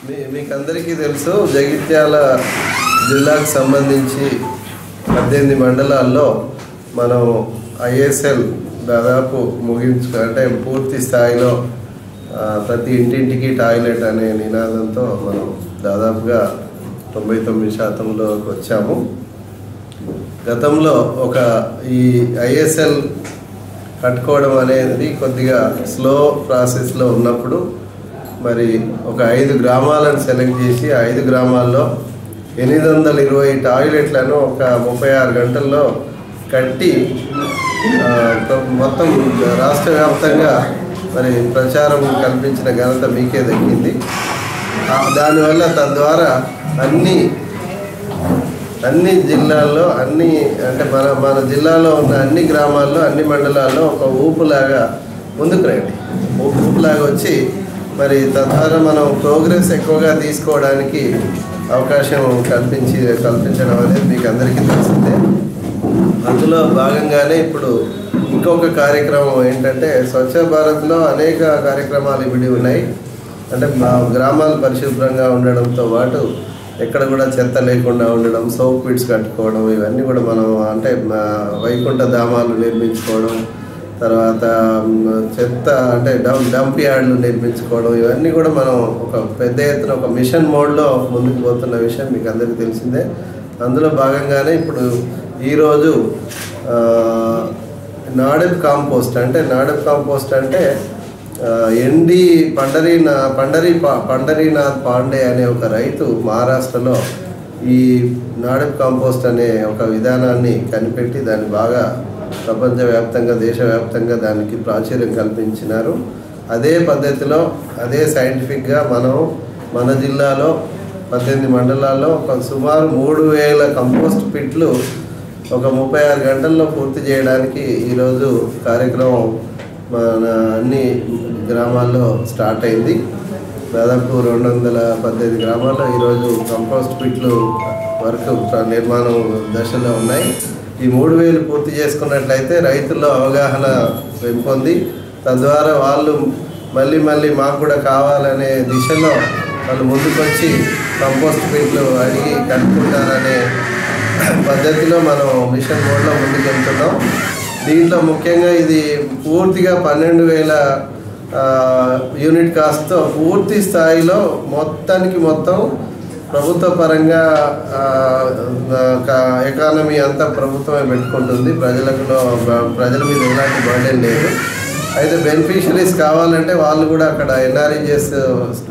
మీకు అందరికీ తెలుసు జగిత్యాల జిల్లాకు సంబంధించి 18 మండలాల్లో మనం ఐఎస్ఎల్ దాదాపు అంటే పూర్తి స్థాయిలో ప్రతి ఇంటింటికి టాయిలెట్ అనే నినాదంతో మనం దాదాపుగా 99% వచ్చాము. గతంలో ఈ ఐఎస్ఎల్ కట్టుకోవడం అనేది కొద్దిగా స్లో ప్రాసెస్లో ఉన్నప్పుడు మరి ఒక 5 గ్రామాలను సెలెక్ట్ చేసి 5 గ్రామాల్లో 820 టాయిలెట్లను ఒక 36 గంటల్లో కట్టి మొత్తం రాష్ట్ర వ్యాప్తంగా మరి ప్రచారం కల్పించిన ఘనత మీకే దక్కింది. దానివల్ల తద్వారా అన్ని జిల్లాల్లో అంటే మన జిల్లాలో ఉన్న అన్ని గ్రామాల్లో అన్ని మండలాల్లో ఒక ఊపులాగా ముందుకు రండి, ఊపులాగా వచ్చి మరి తద్వారా మనం ప్రోగ్రెస్ ఎక్కువగా తీసుకోవడానికి అవకాశం కల్పించడం అనేది మీకు అందరికీ తెలిసిందే. అందులో భాగంగానే ఇప్పుడు ఇంకొక కార్యక్రమం ఏంటంటే స్వచ్ఛ భారత్లో అనేక కార్యక్రమాలు ఇవిడి ఉన్నాయి. అంటే మా గ్రామాలు పరిశుభ్రంగా ఉండడంతో పాటు ఎక్కడ కూడా చెత్త లేకుండా ఉండడం, సోప్ పిట్స్ కట్టుకోవడం, ఇవన్నీ కూడా మనం అంటే వైకుంఠ ధామాలు నిర్మించుకోవడం, తర్వాత చెత్త అంటే డంప్ యార్డ్లు నిర్మించుకోవడం, ఇవన్నీ కూడా మనం ఒక పెద్ద ఎత్తున ఒక మిషన్ మోడ్లో ముందుకు పోతున్న విషయం మీకు అందరికీ తెలిసిందే. అందులో భాగంగానే ఇప్పుడు ఈరోజు నాడెప్ కాంపోస్ట్ అంటే ఎన్డి పండరీనాథ్ పాండే అనే ఒక రైతు మహారాష్ట్రలో ఈ నాడెప్ కాంపోస్ట్ అనే ఒక విధానాన్ని కనిపెట్టి దాన్ని బాగా ప్రపంచవ్యాప్తంగా దేశవ్యాప్తంగా దానికి ప్రాచుర్యం కల్పించినారు. అదే పద్ధతిలో అదే సైంటిఫిక్గా మన జిల్లాలో 18 మండలాల్లో సుమారు 3000 కంపోస్ట్ పిట్లు ఒక 36 గంటల్లో పూర్తి చేయడానికి ఈరోజు కార్యక్రమం మన అన్ని గ్రామాల్లో స్టార్ట్ అయింది. దాదాపు 218 గ్రామాల్లో ఈరోజు కంపోస్ట్ పిట్లు వర్క్ నిర్మాణం దశలో ఉన్నాయి. ఈ 3000 పూర్తి చేసుకున్నట్లయితే రైతుల్లో అవగాహన పెంపొంది తద్వారా వాళ్ళు మళ్ళీ మాకు కూడా కావాలనే దిశలో వాళ్ళు ముందుకొచ్చి కంపోస్ట్ పిట్లు అడిగి కట్టుకుంటారనే పద్ధతిలో మనం మిషన్ మోడ్లో ముందుకెళ్తున్నాం. దీంట్లో ముఖ్యంగా ఇది పూర్తిగా 12,000 యూనిట్ కాస్ట్తో పూర్తి స్థాయిలో మొత్తం ప్రభుత్వ పరంగా ఎకానమీ అంతా ప్రభుత్వమే పెట్టుకుంటుంది. ప్రజల మీద ఎలాంటి బర్డెన్ లేదు. అయితే బెనిఫిషరీస్ కావాలంటే వాళ్ళు కూడా అక్కడ ఎన్ఆర్ఈజెస్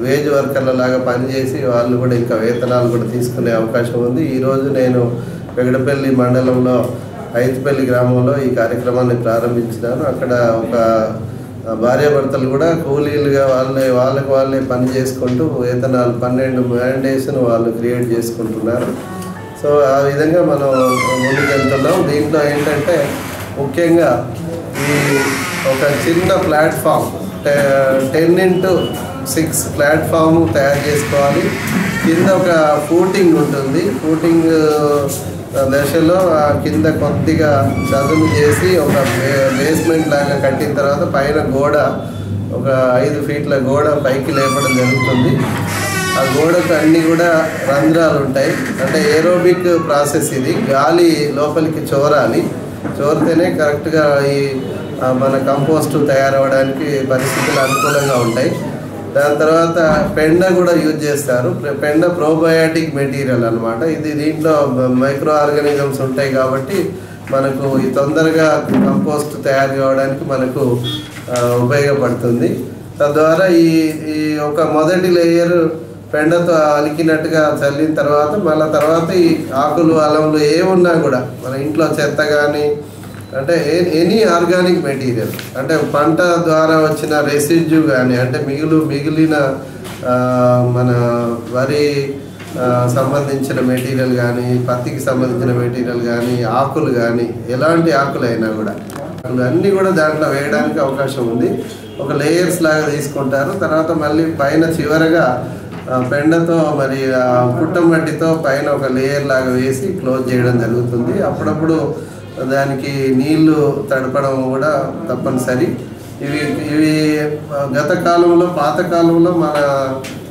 వేజ్ వర్కర్ల లాగా పనిచేసి వాళ్ళు కూడా ఇంకా వేతనాలు కూడా తీసుకునే అవకాశం ఉంది. ఈరోజు నేను పెగడపల్లి మండలంలో ఐతుపల్లి గ్రామంలో ఈ కార్యక్రమాన్ని ప్రారంభించినాను. అక్కడ ఒక భార్యాభర్తలు కూడా కూలీలుగా వాళ్ళే పని చేసుకుంటూ వేతనాలు 12 మ్యాండేట్స్ను వాళ్ళు క్రియేట్ చేసుకుంటున్నారు. సో ఆ విధంగా మనం ముందుకెళ్తున్నాం. దీంట్లో ఏంటంటే ముఖ్యంగా ఈ ఒక చిన్న ప్లాట్ఫామ్ 10x6 ప్లాట్ఫామ్ తయారు చేసుకోవాలి. కింద ఒక ఫూటింగ్ ఉంటుంది. ఫూటింగ్ దశలో కింద కొద్దిగా చదును చేసి ఒక బేస్మెంట్ లాగా కట్టిన తర్వాత పైన గోడ ఒక 5 ఫీట్ల గోడ పైకి లేపడం జరుగుతుంది. ఆ గోడకు అన్నీ కూడా రంధ్రాలు ఉంటాయి. అంటే ఏరోబిక్ ప్రాసెస్ ఇది. గాలి లోపలికి చోరితేనే కరెక్ట్గా ఈ మన కంపోస్ట్ తయారవడానికి పరిస్థితులు అనుకూలంగా ఉంటాయి. దాని తర్వాత పెండ కూడా యూజ్ చేస్తారు. పెండ ప్రోబయాటిక్ మెటీరియల్ అనమాట. దీంట్లో మైక్రో ఆర్గానిజమ్స్ ఉంటాయి కాబట్టి మనకు ఈ తొందరగా కంపోస్ట్ తయారు కావడానికి మనకు ఉపయోగపడుతుంది. తద్వారా ఈ ఒక మొదటి లేయర్ పెండతో అలికినట్టుగా చల్లిన తర్వాత తర్వాత ఈ ఆకులు అలములు ఏమున్నా కూడా మన ఇంట్లో చెత్త కానీ అంటే ఎనీ ఆర్గానిక్ మెటీరియల్ అంటే పంట ద్వారా వచ్చిన రెసిడ్యూ కానీ అంటే మిగిలిన మన వరి సంబంధించిన మెటీరియల్ కానీ పత్తికి సంబంధించిన మెటీరియల్ కానీ ఆకులు కానీ ఎలాంటి ఆకులైనా కూడా అన్నీ కూడా దాంట్లో వేయడానికి అవకాశం ఉంది. ఒక లేయర్స్ లాగా తీసుకుంటారు. తర్వాత మళ్ళీ పైన చివరగా పెండతో మరి పుట్ట మట్టితో పైన ఒక లేయర్ లాగా వేసి క్లోజ్ చేయడం జరుగుతుంది. అప్పుడప్పుడు దానికి నీళ్లు తడపడం కూడా తప్పనిసరి. ఇవి గత కాలంలో పాత కాలంలో మన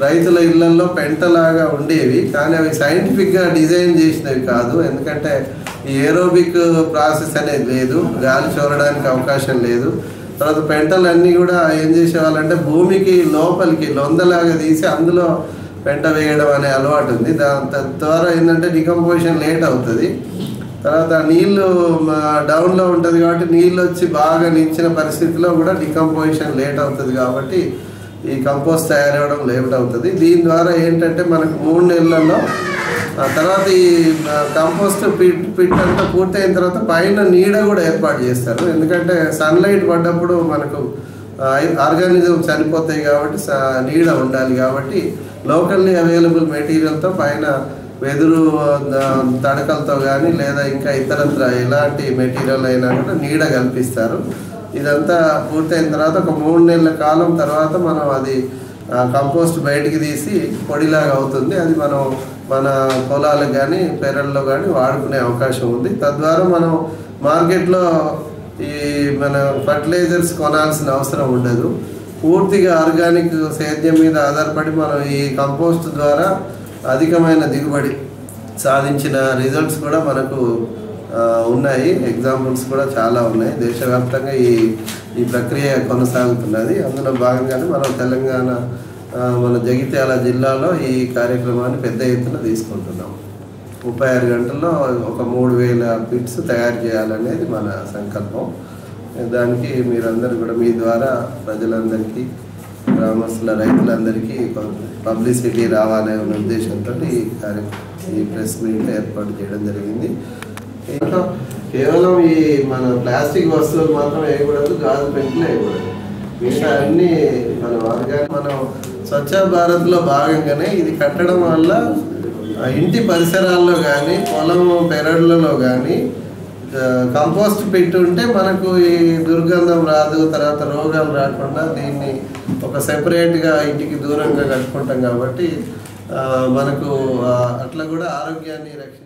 రైతుల ఇళ్లలో పెంటలాగా ఉండేవి, కానీ అవి సైంటిఫిక్గా డిజైన్ చేసినవి కాదు. ఎందుకంటే ఈ ఏరోబిక్ ప్రాసెస్ అనేది లేదు, గాలి చోరడానికి అవకాశం లేదు. తర్వాత పెంటలన్నీ కూడా ఏం చేసేవాళ్ళంటే భూమికి లోపలికి లొందలాగా తీసి అందులో పెంట వేయడం అనే అలవాటు ఉంది. దాని ద్వారా ఏంటంటే డికంపోజిషన్ లేట్ అవుతుంది. తర్వాత నీళ్ళు డౌన్లో ఉంటుంది కాబట్టి నీళ్ళు వచ్చి బాగా నిలిచిన పరిస్థితిలో కూడా డికంపోజిషన్ లేట్ అవుతుంది. కాబట్టి ఈ కంపోస్ట్ తయారవడం లేట్ అవుతుంది. దీని ద్వారా ఏంటంటే మనకు 3 నెలల్లో తర్వాత ఈ కంపోస్ట్ పిట్ అంతా పూర్తయిన తర్వాత పైన నీడ కూడా ఏర్పాటు చేస్తారు. ఎందుకంటే సన్లైట్ పడ్డప్పుడు మనకు ఆర్గానిజం చనిపోతాయి కాబట్టి నీడ ఉండాలి. కాబట్టి లోకల్లీ అవైలబుల్ మెటీరియల్తో పైన వెదురు తడకలతో కానీ లేదా ఇంకా ఇతరత్ర ఎలాంటి మెటీరియల్ అయినా కూడా నీడ కల్పిస్తారు. ఇదంతా పూర్తయిన తర్వాత ఒక 3 నెలల కాలం తర్వాత మనం అది కంపోస్ట్ బయటికి తీసి పొడిలాగా అవుతుంది. అది మనం మన పొలాలకు కానీ పెరల్లో కానీ వాడుకునే అవకాశం ఉంది. తద్వారా మనం మార్కెట్లో ఈ మన ఫర్టిలైజర్స్ కొనాల్సిన అవసరం ఉండదు. పూర్తిగా ఆర్గానిక్ సేద్యం మీద ఆధారపడి మనం ఈ కంపోస్ట్ ద్వారా అధికమైన దిగుబడి సాధించిన రిజల్ట్స్ కూడా మనకు ఉన్నాయి. ఎగ్జాంపుల్స్ కూడా చాలా ఉన్నాయి. దేశవ్యాప్తంగా ఈ ప్రక్రియ కొనసాగుతున్నది. అందులో భాగంగానే మనం తెలంగాణ మన జగిత్యాల జిల్లాలో ఈ కార్యక్రమాన్ని పెద్ద ఎత్తున తీసుకుంటున్నాం. 36 గంటల్లో ఒక 3000 పిట్స్ తయారు చేయాలనేది మన సంకల్పం. దానికి మీరందరూ కూడా మీ ద్వారా ప్రజలందరికీ, గ్రామస్తుల రైతులందరికీ పబ్లిసిటీ రావాలనే ఉద్దేశంతో ఈ ప్రెస్ మీట్ ఏర్పాటు చేయడం జరిగింది. కేవలం ఈ మన ప్లాస్టిక్ వస్తువులు మాత్రం వేయకూడదు, గాజు పెంకులు వేయకూడదు. మిగతా అన్నీ మనం స్వచ్ఛ భారత్లో భాగంగానే ఇది కట్టడం వల్ల ఇంటి పరిసరాల్లో కానీ పొలం పెరళ్ళలో కానీ కంపోస్ట్ పెట్టి ఉంటే మనకు ఈ దుర్గంధం రాదు, తర్వాత రోగాలు రాకుండా దీన్ని ఒక సెపరేట్గా ఇంటికి దూరంగా కట్టుకుంటాం. కాబట్టి మనకు అట్లా కూడా ఆరోగ్యాన్ని రక్షణ